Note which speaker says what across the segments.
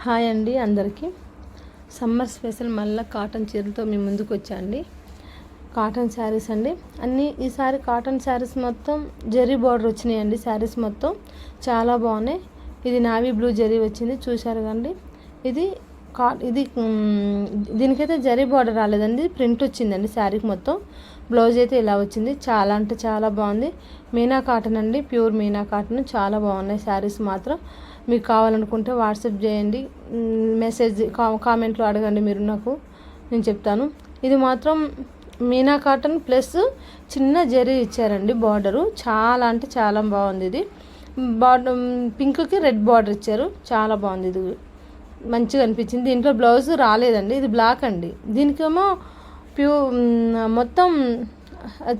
Speaker 1: Hi అండి అందరికీ. Summer special మళ్ళీ కాటన్ చీరలతో మీ ముందుకు వచ్చా అండి. కాటన్ శారీస్ అండి అన్నీ. ఈసారి కాటన్ శారీస్ మొత్తం జరీ బార్డర్ వచ్చినాయండి. శారీస్ మొత్తం చాలా బాగున్నాయి. ఇది నావీ బ్లూ జరీ వచ్చింది, చూశారు కండి. ఇది దీనికైతే జరీ బార్డర్ రాలేదండి, ప్రింట్ వచ్చిందండి శారీకి మొత్తం. బ్లౌజ్ అయితే ఇలా వచ్చింది. చాలా అంటే చాలా బాగుంది. మీనా కాటన్ అండి, ప్యూర్ మీనా కాటన్. చాలా బాగున్నాయి శారీస్ మాత్రం. మీకు కావాలనుకుంటే వాట్సాప్ చేయండి, మెసేజ్ కామెంట్లో అడగండి, మీరు నాకు నేను చెప్తాను. ఇది మాత్రం మీనా కాటన్ ప్లస్ చిన్న జరీ ఇచ్చారండి బార్డరు. చాలా అంటే చాలా బాగుంది. ఇది బార్డర్ పింక్కి రెడ్ బార్డర్ ఇచ్చారు, చాలా బాగుంది. ఇది మంచిగా అనిపించింది. దీంట్లో బ్లౌజ్ రాలేదండి, ఇది బ్లాక్ అండి. దీనికేమో మొత్తం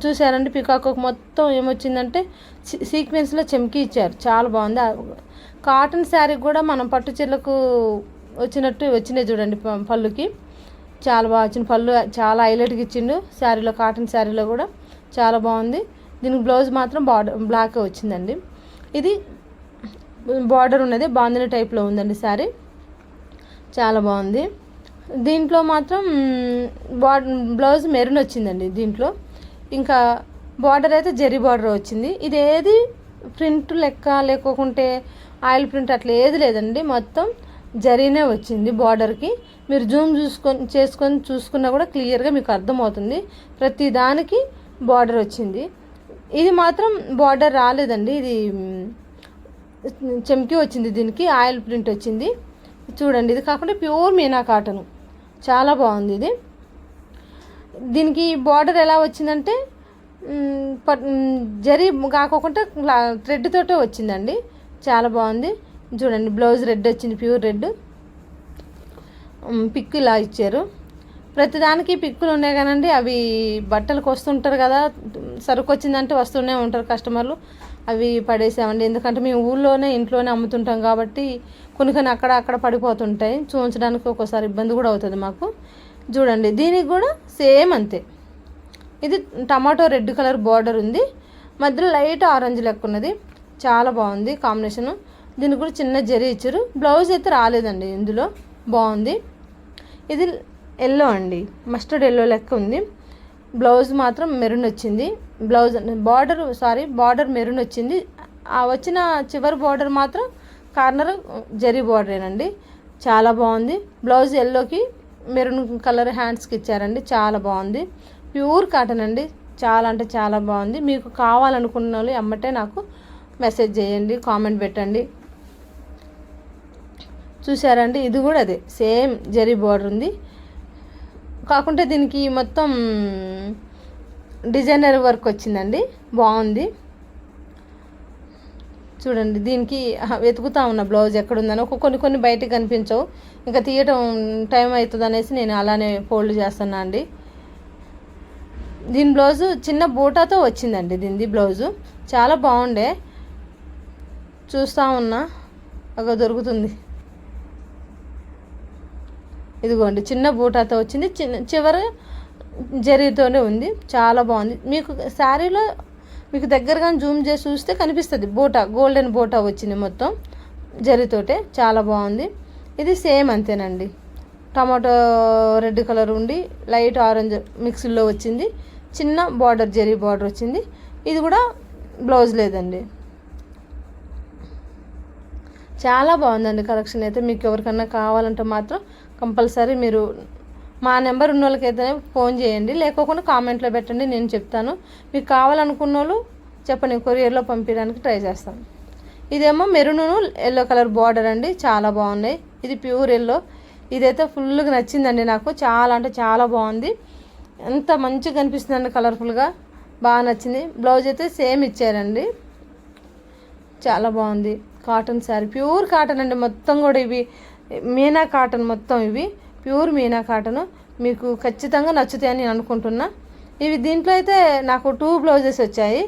Speaker 1: చూసారండి, పికాక్ మొత్తం ఏమొచ్చిందంటే సీక్వెన్స్లో చెమ్కి ఇచ్చారు, చాలా బాగుంది. కాటన్ శారీకి కూడా మనం పట్టు చీరలకు వచ్చినట్టు వచ్చినాయి చూడండి. పళ్ళుకి చాలా బాగా వచ్చింది. పళ్ళు చాలా హైలైట్గా ఇచ్చిండు శారీలో, కాటన్ శారీలో కూడా చాలా బాగుంది. దీనికి బ్లౌజ్ మాత్రం బ్లాక్ వచ్చిందండి. ఇది బార్డర్ ఉన్నది, బాందిని టైప్లో ఉందండి శారీ, చాలా బాగుంది. దీంట్లో మాత్రం బ్లౌజ్ మెరూన్ వచ్చిందండి దీంట్లో. ఇంకా బార్డర్ అయితే జరీ బార్డర్ వచ్చింది. ఇది ఏది ప్రింట్ లెక్క లేకుంటే ఆయిల్ ప్రింట్ అట్లా ఏది లేదండి, మొత్తం జరీనే వచ్చింది బార్డర్కి. మీరు జూమ్ చూసుకున్నా కూడా క్లియర్గా మీకు అర్థమవుతుంది. ప్రతి దానికి బార్డర్ వచ్చింది. ఇది మాత్రం బార్డర్ రాలేదండి, ఇది చెమ్కి వచ్చింది. దీనికి ఆయిల్ ప్రింట్ వచ్చింది చూడండి. ఇది కాకుండా ప్యూర్ మీనా కాటన్, చాలా బాగుంది. ఇది దీనికి బార్డర్ ఎలా వచ్చిందంటే జరీ కాకుండా థ్రెడ్ తోటే వచ్చిందండి, చాలా బాగుంది. చూడండి బ్లౌజ్ రెడ్ వచ్చింది, ప్యూర్ రెడ్. పిక్ ఇలా ఇచ్చారు. ప్రతిదానికి పిక్కులు ఉన్నాయి కానండి, అవి బట్టలకు వస్తుంటారు కదా, సరుకు వచ్చిందంటే వస్తూనే ఉంటారు కస్టమర్లు. అవి పడేసామండి, ఎందుకంటే మేము ఊళ్ళోనే ఇంట్లోనే అమ్ముతుంటాం కాబట్టి కొన్ని అక్కడ పడిపోతుంటాయి. చూపించడానికి ఒక్కోసారి ఇబ్బంది కూడా అవుతుంది మాకు. చూడండి దీనికి కూడా సేమ్ అంతే. ఇది టమాటో రెడ్ కలర్ బార్డర్ ఉంది, మధ్యలో లైట్ ఆరెంజ్ లెక్క ఉన్నది, చాలా బాగుంది కాంబినేషను. దీనికి కూడా చిన్న జరీ ఇచ్చారు. బ్లౌజ్ అయితే రాలేదండి ఇందులో, బాగుంది. ఇది ఎల్లో అండి, మస్టర్డ్ ఎల్లో లెక్క ఉంది. బ్లౌజ్ మాత్రం మెరూన్ వచ్చింది. బార్డర్ మెరూన్ వచ్చింది. ఆ వచ్చిన చివరి బార్డర్ మాత్రం కార్నర్ జరీ బార్డరేనండి, చాలా బాగుంది. బ్లౌజ్ ఎల్లోకి మెరూన్ కలర్ హ్యాండ్స్కి ఇచ్చారండి, చాలా బాగుంది. ప్యూర్ కాటన్ అండి, చాలా అంటే చాలా బాగుంది. మీకు కావాలనుకున్న వాళ్ళు ఎమ్మటే నాకు మెసేజ్ చేయండి, కామెంట్ పెట్టండి. చూసారండి, ఇది కూడా అదే సేమ్ జరీ బార్డర్ ఉంది, కాకుంటే దీనికి మొత్తం డిజైనర్ వర్క్ వచ్చిందండి, బాగుంది. చూడండి దీనికి వెతుకుతా ఉన్న బ్లౌజ్ ఎక్కడుందని. కొన్ని బయటకు కనిపించవు, ఇంకా తీయటం టైం అవుతుంది అనేసి నేను అలానే ఫోల్డ్ చేస్తున్నా అండి. దీని బ్లౌజు చిన్న బూటాతో వచ్చిందండి. దీనిది బ్లౌజు చాలా బాగుండే, చూస్తూ ఉన్నా ఒక దొరుకుతుంది. ఇదిగోండి చిన్న బూటాతో వచ్చింది, చివరి జరీతోనే ఉంది, చాలా బాగుంది. మీకు శారీలో మీకు దగ్గరగా జూమ్ చేసి చూస్తే కనిపిస్తుంది. గోల్డెన్ బూటా వచ్చింది మొత్తం జరీతోటే, చాలా బాగుంది. ఇది సేమ్ అంతేనండి, టమాటో రెడ్ కలర్ ఉండి లైట్ ఆరెంజ్ మిక్స్లో వచ్చింది, చిన్న బార్డర్ జరీ బార్డర్ వచ్చింది. ఇది కూడా బ్లౌజ్ లేదండి, చాలా బాగుందండి కలెక్షన్ అయితే. మీకు ఎవరికన్నా కావాలంటే మాత్రం కంపల్సరీ మీరు మా నెంబర్ ఉన్న వాళ్ళకైతేనే ఫోన్ చేయండి, లేకోకుండా కామెంట్లో పెట్టండి, నేను చెప్తాను. మీకు కావాలనుకున్న వాళ్ళు చెప్పండి, కొరియర్లో పంపించడానికి ట్రై చేస్తాను. ఇదేమో మెరూన్ ఎల్లో కలర్ బార్డర్ అండి, చాలా బాగున్నాయి. ఇది ప్యూర్ ఎల్లో, ఇదైతే ఫుల్గా నచ్చిందండి నాకు, చాలా అంటే చాలా బాగుంది. ఎంత మంచిగా కనిపిస్తుందండి, కలర్ఫుల్గా బాగా నచ్చింది. బ్లౌజ్ అయితే సేమ్ ఇచ్చారండి, చాలా బాగుంది. కాటన్ శారీ, ప్యూర్ కాటన్ అండి మొత్తం కూడా. ఇవి మీనా కాటన్ మొత్తం, ఇవి ప్యూర్ మీనా కాటన్. మీకు ఖచ్చితంగా నచ్చుతాయని నేను అనుకుంటున్నా. ఇవి దీంట్లో అయితే నాకు 2 బ్లౌజెస్ వచ్చాయి,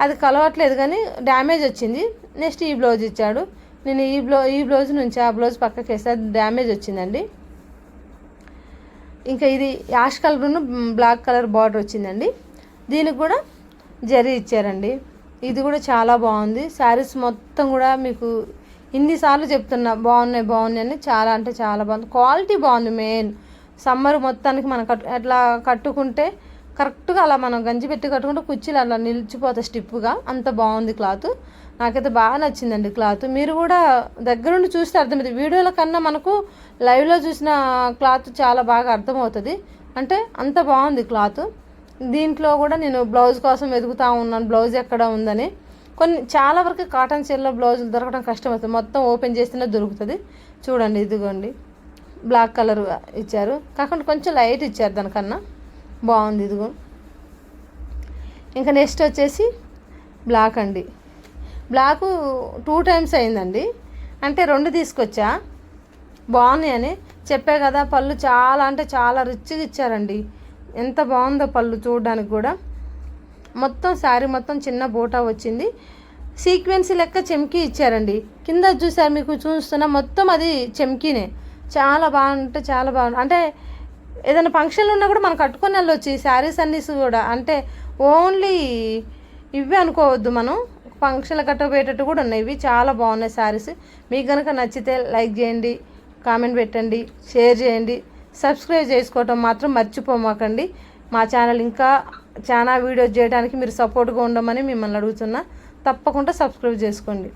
Speaker 1: అది కలవట్లేదు కానీ డ్యామేజ్ వచ్చింది. నెక్స్ట్ ఈ బ్లౌజ్ ఇచ్చాడు, నేను ఈ బ్లౌజ్ నుంచి ఆ బ్లౌజ్ పక్కకి వేస్తే అది డ్యామేజ్ వచ్చిందండి. ఇంకా ఇది యాష్ కలర్ను బ్లాక్ కలర్ బార్డర్ వచ్చిందండి. దీనికి కూడా జరీ ఇచ్చారండి, ఇది కూడా చాలా బాగుంది. శారీస్ మొత్తం కూడా మీకు ఇన్నిసార్లు చెప్తున్నా బాగున్నాయి బాగున్నాయి అని. చాలా అంటే చాలా బాగుంది, క్వాలిటీ బాగుంది. మెయిన్ సమ్మర్ మొత్తానికి మనం అట్లా కట్టుకుంటే కరెక్ట్గా అలా మనం గంజి పెట్టి కట్టుకుంటే కుర్చీలు అలా నిలిచిపోతాయి స్టిప్గా. అంత బాగుంది క్లాత్. నాకైతే బాగా నచ్చిందండి క్లాత్. మీరు కూడా దగ్గరుండి చూస్తే అర్థమవుతుంది. వీడియోల కన్నా మనకు లైవ్లో చూసిన క్లాత్ చాలా బాగా అర్థమవుతుంది. అంటే అంత బాగుంది క్లాత్. దీంట్లో కూడా నేను బ్లౌజ్ కోసం వెతుకుతూ ఉన్నాను, బ్లౌజ్ ఎక్కడ ఉందని. చాలా వరకు కాటన్ చీరలో బ్లౌజులు దొరకడం కష్టమవుతుంది. మొత్తం ఓపెన్ చేస్తేనే దొరుకుతుంది. చూడండి, ఇదిగోండి బ్లాక్ కలర్ ఇచ్చారు, కాకుండా కొంచెం లైట్ ఇచ్చారు, దానికన్నా బాగుంది. ఇదిగో ఇంకా నెక్స్ట్ వచ్చేసి బ్లాక్ అండి. బ్లాకు 2 టైమ్స్ అయిందండి. అంటే 2 తీసుకొచ్చా, బాగున్నాయి అని చెప్పే కదా. పళ్ళు చాలా అంటే చాలా రిచ్గా ఇచ్చారండి. ఎంత బాగుందో పళ్ళు చూడడానికి కూడా. మొత్తం శారీ మొత్తం చిన్న బూటా వచ్చింది. సీక్వెన్సీ లెక్క చెమ్కీ ఇచ్చారండి. కింద చూసారు, మీకు చూస్తున్నా మొత్తం అది చెమ్కీనే. చాలా బాగుంటే చాలా బాగుంది. అంటే ఏదైనా ఫంక్షన్లు ఉన్నా కూడా మనం కట్టుకొని వెళ్ళొచ్చు ఈ శారీస్ అన్నీ కూడా. అంటే ఓన్లీ ఇవే అనుకోవద్దు, మనం ఫంక్షన్లు కట్టబోయేటట్టు కూడా ఉన్నాయి. ఇవి చాలా బాగున్నాయి శారీస్. మీకు కనుక నచ్చితే లైక్ చేయండి, కామెంట్ పెట్టండి, షేర్ చేయండి, సబ్స్క్రైబ్ చేసుకోవటం మాత్రం మర్చిపోమాకండి. మా ఛానల్ ఇంకా చాలా వీడియోస్ చేయడానికి మీరు సపోర్ట్గా ఉండమని మిమ్మల్ని అడుగుతున్నా. తప్పకుండా సబ్స్క్రైబ్ చేసుకోండి.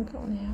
Speaker 1: ఇంకా ఉన్నాయా?